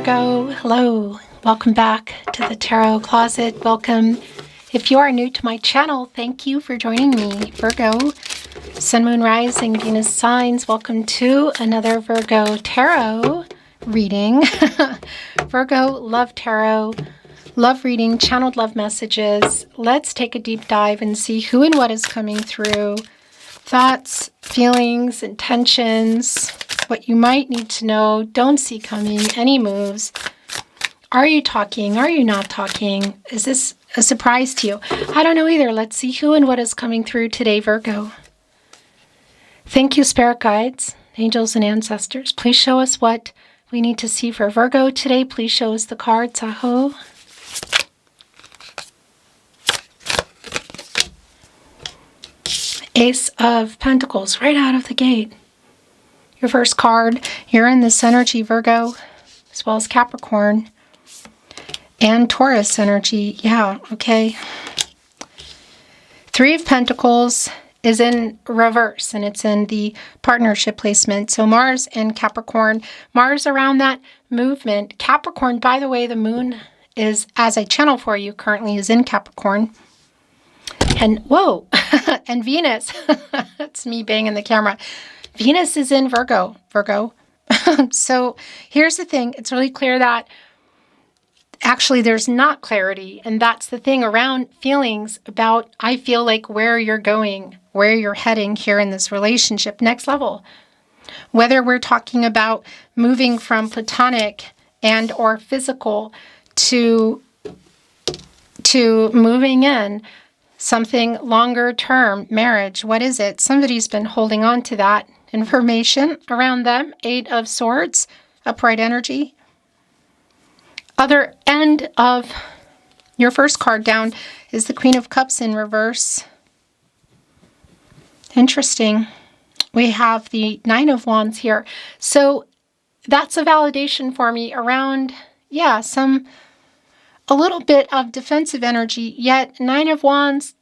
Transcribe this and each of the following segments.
Virgo. Hello. Welcome back to the Tarot Closet. Welcome. If you are new to my channel, thank you for joining me. Virgo, Sun, Moon, Rising, Venus signs. Welcome to another Virgo Tarot reading. Virgo Love Tarot, love reading, channeled love messages. Let's take a deep dive and see who and what is coming through. Thoughts, feelings, intentions, what you might need to know, don't see coming, any moves. Are you talking? Are you not talking? Is this a surprise to you? I don't know either. Let's see who and what is coming through today, Virgo. Thank you, spirit guides, angels, and ancestors. Please show us what we need to see for Virgo today. Please show us the cards. Aho. Ace of Pentacles right out of the gate. Your first card, you're in this energy, Virgo, as well as Capricorn and Taurus energy. Yeah, okay. Three of Pentacles is in reverse, and it's in the partnership placement. So Mars and Capricorn. Mars around that movement. Capricorn, by the way, the moon is, as I channel for you, currently is in Capricorn. And whoa, and Venus, that's me banging the camera. Venus is in Virgo. So here's the thing. It's really clear that actually there's not clarity. And that's the thing around feelings about, I feel like where you're going, where you're heading here in this relationship, next level. Whether we're talking about moving from platonic and or physical to moving in something longer term, marriage. What is it? Somebody's been holding on to that information around them. Eight of Swords, upright energy. Other end of your first card down is the Queen of Cups in reverse. Interesting. We have the Nine of Wands here. So that's a validation for me around, yeah, a little bit of defensive energy, yet Nine of Wands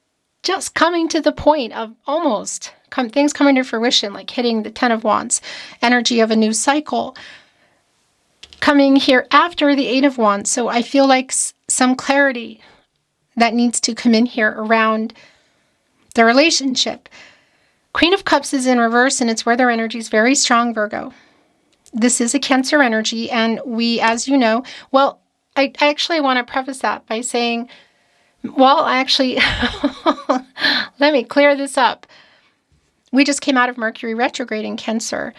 just coming to the point of almost things coming to fruition, like hitting the Ten of Wands, energy of a new cycle coming here after the Eight of Wands. So I feel like some clarity that needs to come in here around the relationship. Queen of Cups is in reverse, and it's where their energy is very strong, Virgo. This is a Cancer energy, and we, as you know, well, I actually want to preface that by saying, well, actually, let me clear this up. We just came out of Mercury retrograde in Cancer,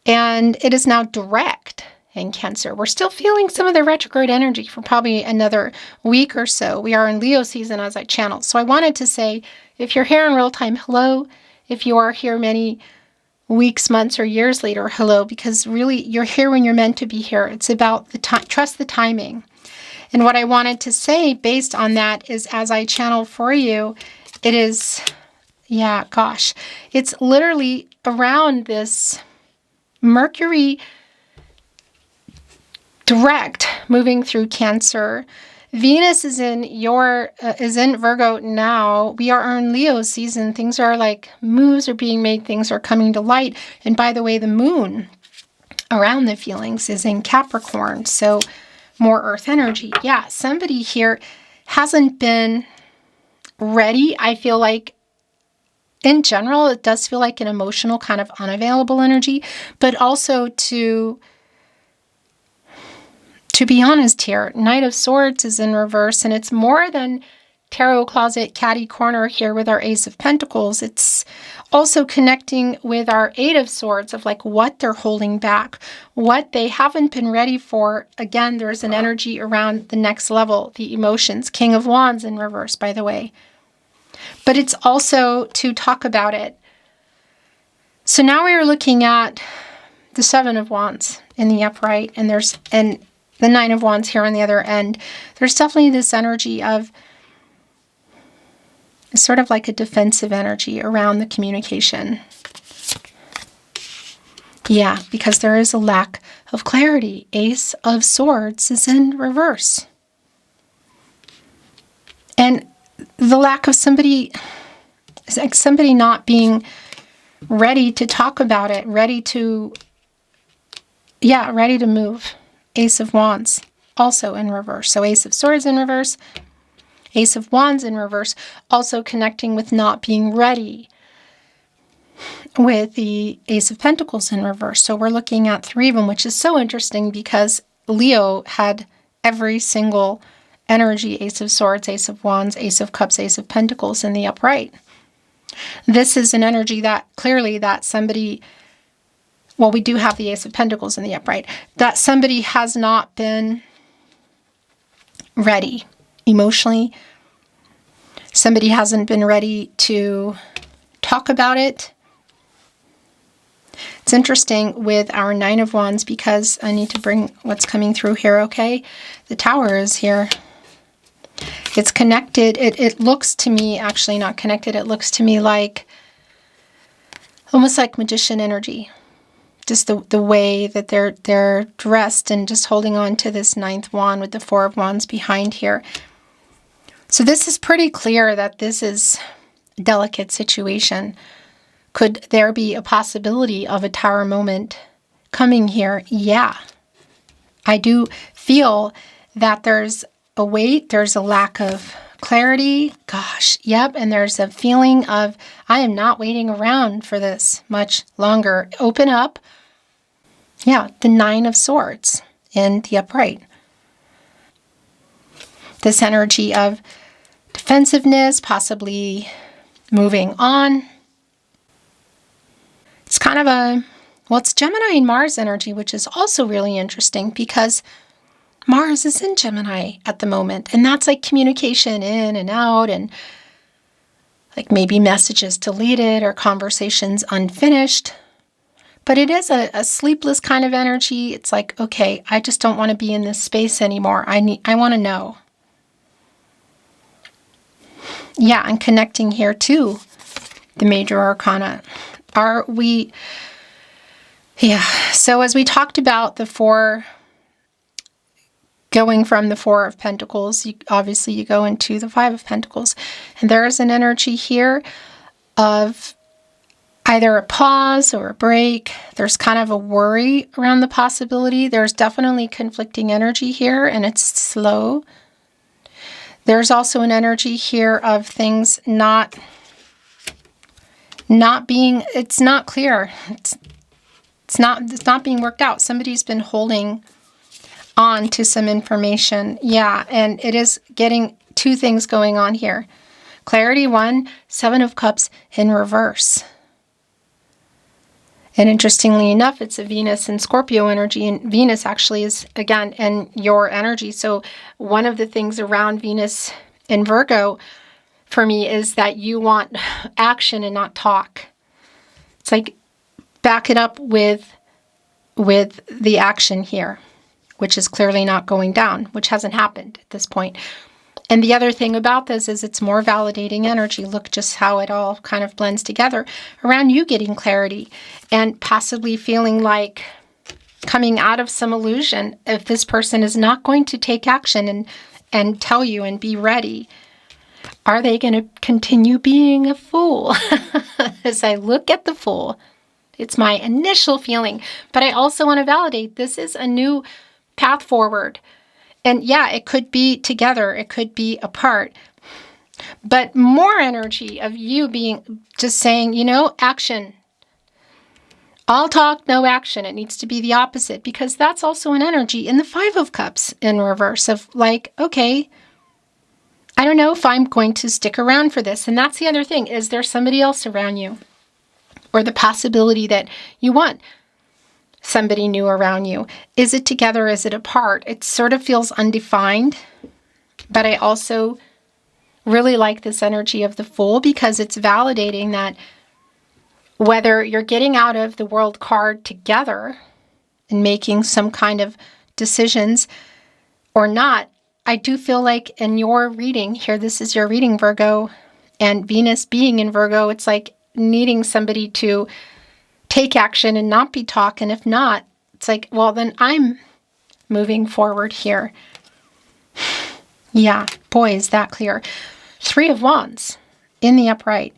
and it is now direct in Cancer. We're still feeling some of the retrograde energy for probably another week or so. We are in Leo season as I channel. So I wanted to say, if you're here in real time, hello. If you are here many weeks, months, or years later, hello, because really you're here when you're meant to be here. It's about the time, trust the timing. And what I wanted to say based on that is, as I channel for you, it is, yeah, gosh, it's literally around this Mercury direct moving through Cancer. Venus is in Virgo now. We are in Leo season. Things are like, moves are being made, things are coming to light. And by the way, the moon around the feelings is in Capricorn. So more earth energy. Yeah, somebody here hasn't been ready. I feel like in general, it does feel like an emotional kind of unavailable energy, but also to be honest here, Knight of Swords is in reverse, and it's more than Tarot Closet Catty Corner here with our Ace of Pentacles. It's also connecting with our Eight of Swords of like what they're holding back, what they haven't been ready for. Again, there's an energy around the next level, the emotions. King of Wands in reverse, by the way. But it's also to talk about it. So now we are looking at the Seven of Wands in the upright, and the Nine of Wands here on the other end. There's definitely this energy of sort of like a defensive energy around the communication. Yeah, because there is a lack of clarity. Ace of Swords is in reverse. And the lack of somebody, it's like somebody not being ready to talk about it, ready to move. Ace of Wands also in reverse. So Ace of Swords in reverse, Ace of Wands in reverse, also connecting with not being ready with the Ace of Pentacles in reverse. So we're looking at 3 of them, which is so interesting because Leo had every single energy, Ace of Swords, Ace of Wands, Ace of Cups, Ace of Pentacles in the upright. This is an energy that clearly that somebody, well, we do have the Ace of Pentacles in the upright, that somebody has not been ready emotionally. Somebody hasn't been ready to talk about it. It's interesting with our 9 of Wands because I need to bring what's coming through here, okay? The Tower is here. It's connected. It looks to me, actually not connected, it looks to me like, almost like magician energy. Just the way that they're dressed and just holding on to this 9th wand with the 4 of Wands behind here. So this is pretty clear that this is a delicate situation. Could there be a possibility of a Tower moment coming here? Yeah. I do feel that there's a weight, there's a lack of clarity. Gosh, yep. And there's a feeling of, I am not waiting around for this much longer. Open up. Yeah, the 9 of Swords in the upright. This energy of defensiveness, possibly moving on. It's kind of a, well, it's Gemini and Mars energy, which is also really interesting because Mars is in Gemini at the moment. And that's like communication in and out and like maybe messages deleted or conversations unfinished. But it is a sleepless kind of energy. It's like, okay, I just don't want to be in this space anymore. I want to know. Yeah, and connecting here to the major arcana. Are we, yeah, so as we talked about the 4, going from the 4 of Pentacles, obviously you go into the 5 of Pentacles. And there is an energy here of either a pause or a break. There's kind of a worry around the possibility. There's definitely conflicting energy here, and it's slow. There's also an energy here of things not being, it's not clear. It's not being worked out. Somebody's been holding on to some information. Yeah, and it is getting 2 things going on here. Clarity 1, 7 of Cups in reverse. And interestingly enough, it's a Venus and Scorpio energy, and Venus actually is, again, in your energy. So one of the things around Venus in Virgo for me is that you want action and not talk. It's like back it up with the action here, which is clearly not going down, which hasn't happened at this point. And the other thing about this is it's more validating energy. Look just how it all kind of blends together around you getting clarity and possibly feeling like coming out of some illusion if this person is not going to take action and tell you and be ready. Are they going to continue being a fool? As I look at the Fool, it's my initial feeling, but I also want to validate this is a new path forward. And yeah, it could be together, it could be apart, but more energy of you being just saying, you know, action. All talk, no action. It needs to be the opposite because that's also an energy in the 5 of Cups in reverse of like, okay, I don't know if I'm going to stick around for this. And that's the other thing. Is there somebody else around you? Or the possibility that you want somebody new around you? Is it together? Is it apart? It sort of feels undefined. But I also really like this energy of the Fool because it's validating that whether you're getting out of the World card together and making some kind of decisions or not, I do feel like in your reading here, this is your reading, Virgo, and Venus being in Virgo, it's like needing somebody to take action and not be talk. And if not, it's like, well, then I'm moving forward here. Yeah, boy, is that clear. 3 of Wands in the upright.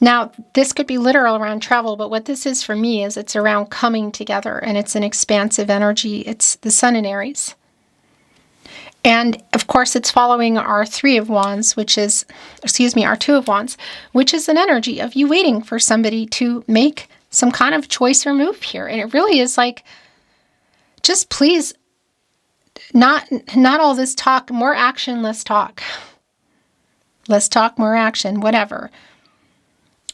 Now, this could be literal around travel, but what this is for me is it's around coming together, and it's an expansive energy. It's the Sun in Aries. And of course, it's following our Three of Wands, our Two of Wands, which is an energy of you waiting for somebody to make some kind of choice or move here. And it really is like, just please, not all this talk, more action, less talk. Less talk, more action, whatever.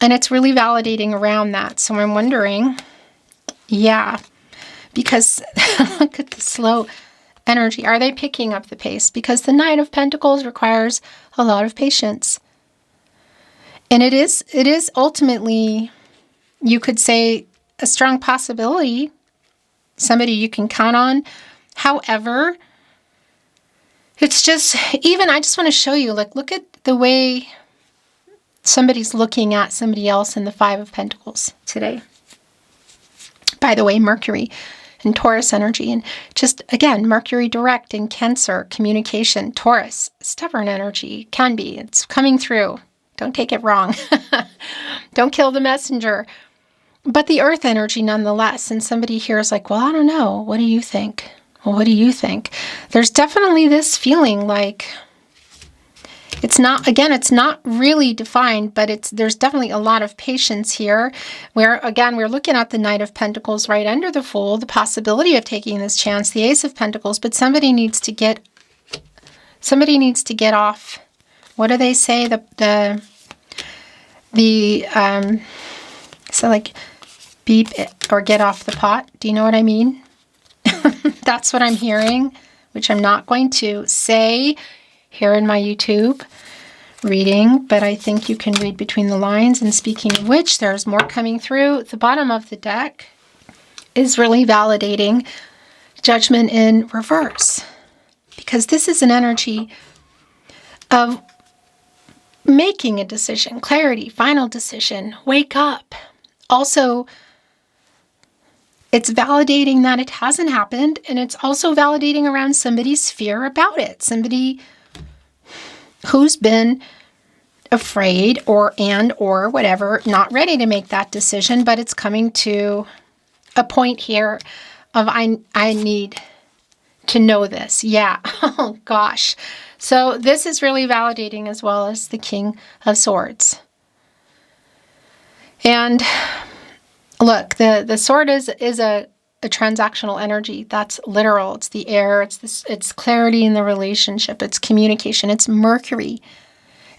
And it's really validating around that. So I'm wondering, yeah, because look at the slow energy. Are they picking up the pace? Because the Knight of Pentacles requires a lot of patience. And it is ultimately, you could say, a strong possibility, somebody you can count on. However, it's just, even, I just want to show you, like, look at the way somebody's looking at somebody else in the Five of Pentacles today. By the way, Mercury and Taurus energy, and just, again, Mercury direct in Cancer, communication. Taurus, stubborn energy, can be. It's coming through. Don't take it wrong. Don't kill the messenger. But the Earth energy nonetheless. And somebody here is like, well, I don't know. What do you think? Well, what do you think? There's definitely this feeling like, it's not really defined, but there's definitely a lot of patience here, where, again, we're looking at the Knight of Pentacles right under the Fool, the possibility of taking this chance, the Ace of Pentacles, but somebody needs to get off. What do they say? So like, beep it or get off the pot. Do you know what I mean? That's what I'm hearing, which I'm not going to say here in my YouTube reading, but I think you can read between the lines. And speaking of which, there's more coming through. The bottom of the deck is really validating Judgment in reverse, because this is an energy of making a decision, clarity, final decision, wake up. Also, it's validating that it hasn't happened, and it's also validating around somebody's fear about it. Somebody who's been afraid or whatever, not ready to make that decision, but it's coming to a point here of I need to know this. Yeah. Oh gosh. So this is really validating, as well as the King of Swords. And look, the sword is a transactional energy. That's literal. It's the air. It's clarity in the relationship. It's communication. It's Mercury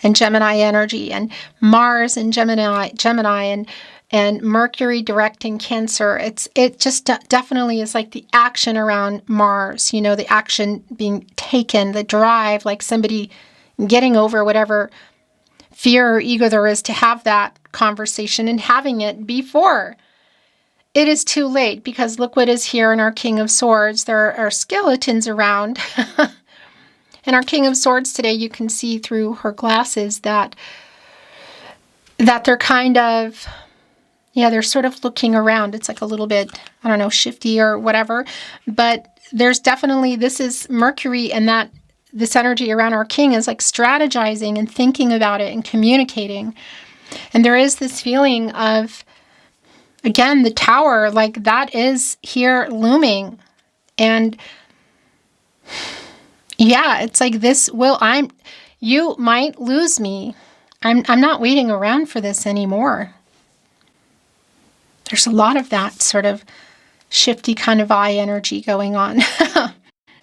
and Gemini energy, and Mars and Gemini and Mercury direct in Cancer. It just definitely is like the action around Mars. You know, the action being taken, the drive, like somebody getting over whatever fear or ego there is to have that conversation, and having it before it is too late. Because look what is here in our King of Swords. There are skeletons around. And our King of Swords today, you can see through her glasses that they're kind of, they're sort of looking around. It's like a little bit, I don't know, shifty or whatever. But there's definitely, this is Mercury, and that this energy around our king is like strategizing and thinking about it and communicating. And there is this feeling of, again, the Tower, like that is here looming. And yeah, it's like this you might lose me. I'm not waiting around for this anymore. There's a lot of that sort of shifty kind of eye energy going on.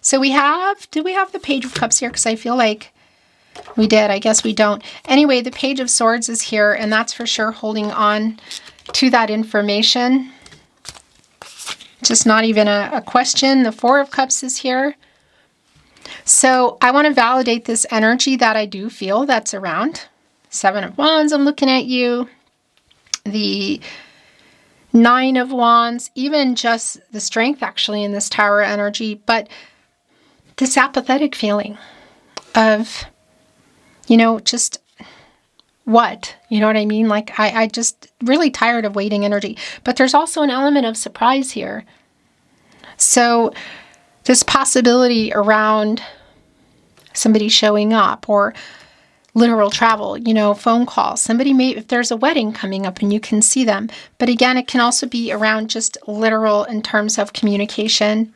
So did we have the Page of Cups here? Because I feel like we did. I guess we don't. Anyway, the Page of Swords is here, and that's for sure holding on to that information. Just not even a question. The Four of Cups is here. So I want to validate this energy that I do feel that's around. Seven of Wands, I'm looking at you. The Nine of Wands, even just the strength actually in this Tower energy, but this apathetic feeling of, just what? You know what I mean? Like I just really tired of waiting energy. But there's also an element of surprise here. So this possibility around somebody showing up, or literal travel, you know, phone calls. Somebody may, if there's a wedding coming up and you can see them. But again, it can also be around just literal in terms of communication.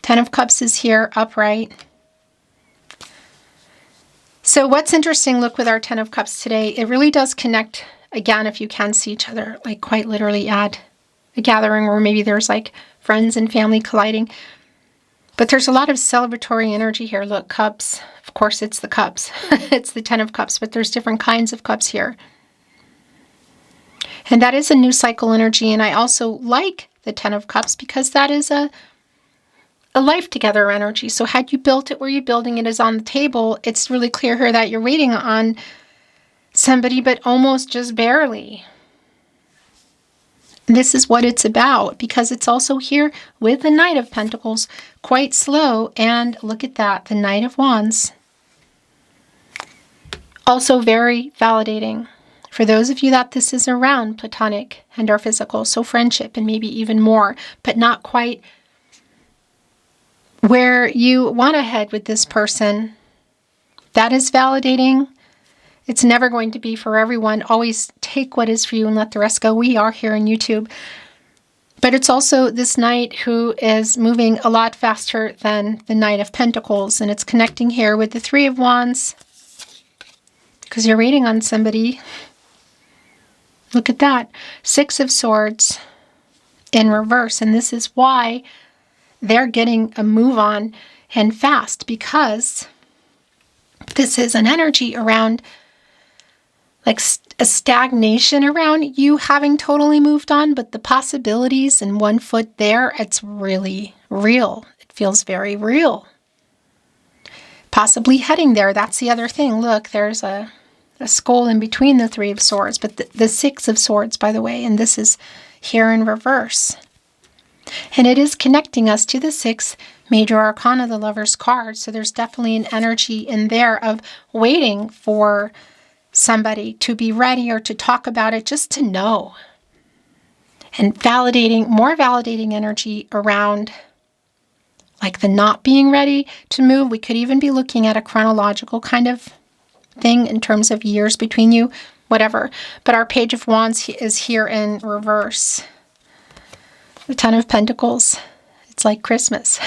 Ten of Cups is here, upright. So what's interesting, look, with our Ten of Cups today, it really does connect, again, if you can see each other, like quite literally at a gathering where maybe there's like friends and family colliding. But there's a lot of celebratory energy here. Look, cups. Of course, it's the cups. It's the Ten of Cups, but there's different kinds of cups here. And that is a new cycle energy. And I also like the Ten of Cups because that is a life together energy. So had you built it where you're building it is on the table, it's really clear here that you're waiting on somebody, but almost just barely. This is what it's about, because it's also here with the Knight of Pentacles, quite slow. And look at that, the Knight of Wands. Also very validating for those of you that this is around platonic and or physical, so friendship and maybe even more, but not quite where you want to head with this person. That is validating. It's never going to be for everyone. Always take what is for you and let the rest go. We are here on YouTube. But it's also this Knight who is moving a lot faster than the Knight of Pentacles. And it's connecting here with the Three of Wands. Because you're waiting on somebody. Look at that. Six of Swords in reverse. And this is why they're getting a move on and fast. Because this is an energy around like a stagnation around you having totally moved on, but the possibilities and 1 foot there, it's really real. It feels very real. Possibly heading there. That's the other thing. Look, there's a skull in between the Three of Swords, but the Six of Swords, by the way, and this is here in reverse. And it is connecting us to the sixth major arcana, the Lover's card. So there's definitely an energy in there of waiting for somebody to be ready or to talk about it, just to know. And validating, more validating energy around like the not being ready to move. We could even be looking at a chronological kind of thing in terms of years between you, whatever. But our Page of Wands is here in reverse. The Ten of Pentacles. It's like Christmas.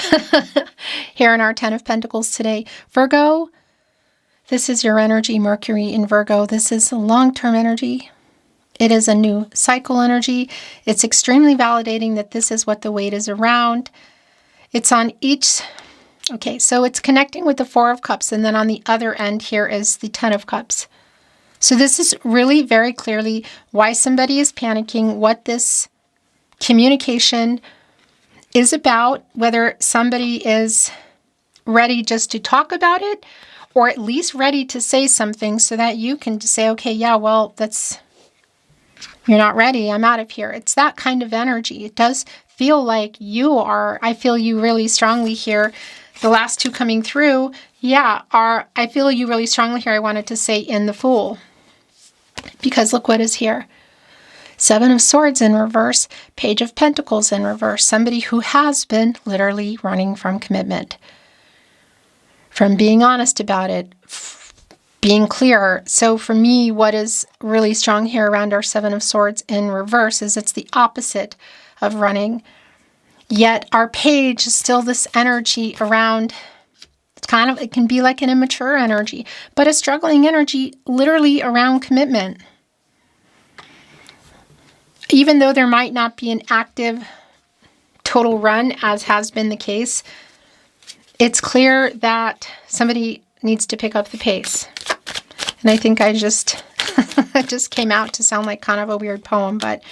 Here in our Ten of Pentacles today. Virgo, this is your energy, Mercury in Virgo. This is a long-term energy. It is a new cycle energy. It's extremely validating that this is what the weight is around. It's on each... Okay, so it's connecting with the Four of Cups, and then on the other end here is the Ten of Cups. So this is really very clearly why somebody is panicking, what this communication is about, whether somebody is ready just to talk about it, or at least ready to say something so that you can say, okay, yeah, well, you're not ready, I'm out of here. It's that kind of energy. It does feel like you are, I feel you really strongly here. The last two coming through, I feel you really strongly here. I wanted to say in the Fool, because look what is here. Seven of Swords in reverse, Page of Pentacles in reverse. Somebody who has been literally running from commitment, from being honest about it, being clear. So for me, what is really strong here around our Seven of Swords in reverse is it's the opposite of running. Yet our page is still this energy around, it can be like an immature energy, but a struggling energy literally around commitment. Even though there might not be an active total run, as has been the case, it's clear that somebody needs to pick up the pace. And I think I just, it just came out to sound like kind of a weird poem, but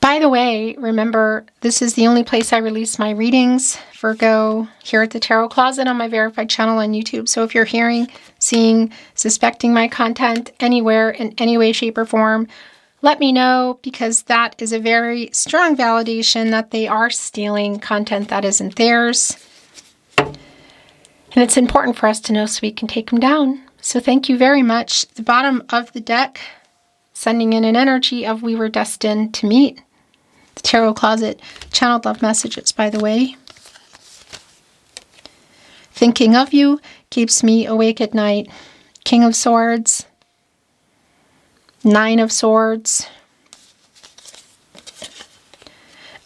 by the way, remember, this is the only place I release my readings, Virgo, here at the Tarot Closet on my verified channel on YouTube. So if you're hearing, seeing, suspecting my content anywhere in any way, shape, or form, let me know, because that is a very strong validation that they are stealing content that isn't theirs. And it's important for us to know so we can take them down. So thank you very much. The bottom of the deck, sending in an energy of we were destined to meet. The Tarot Closet, channeled love messages, by the way. Thinking of you, keeps me awake at night. King of Swords, 9 of Swords.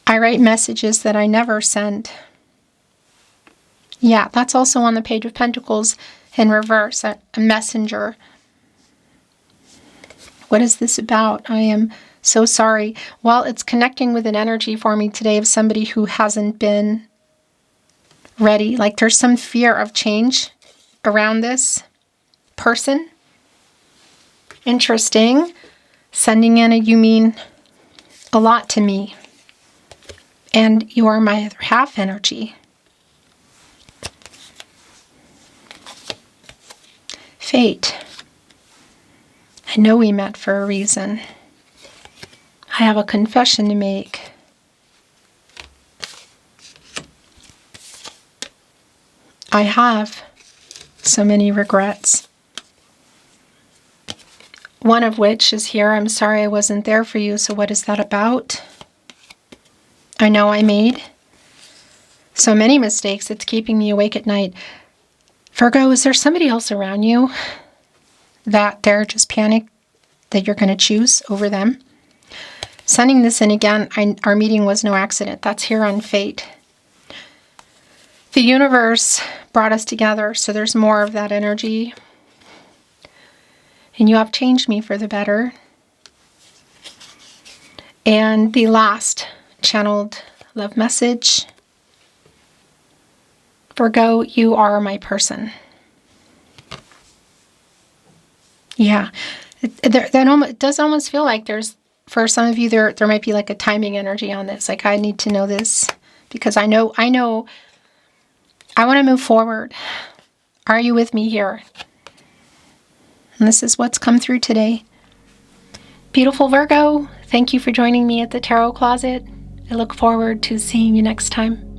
I write messages that I never send. Yeah, that's also on the Page of Pentacles in reverse, a messenger. What is this about? I am so sorry. Well, it's connecting with an energy for me today of somebody who hasn't been ready. Like there's some fear of change around this person. Interesting. Sending in a "you mean a lot to me, and you are my other half" energy. Fate. I know we met for a reason. I have a confession to make. I have so many regrets. One of which is here. I'm sorry I wasn't there for you. So what is that about? I know I made so many mistakes. It's keeping me awake at night. Virgo, is there somebody else around you that they're just panicked that you're going to choose over them? Sending this in again, our meeting was no accident. That's here on Fate. The universe brought us together, so there's more of that energy. And you have changed me for the better. And the last channeled love message. Virgo, you are my person. Yeah. It does almost feel like there's, for some of you, there might be like a timing energy on this. Like, I need to know this because I know I want to move forward. Are you with me here? And this is what's come through today. Beautiful Virgo, thank you for joining me at the Tarot Closet. I look forward to seeing you next time.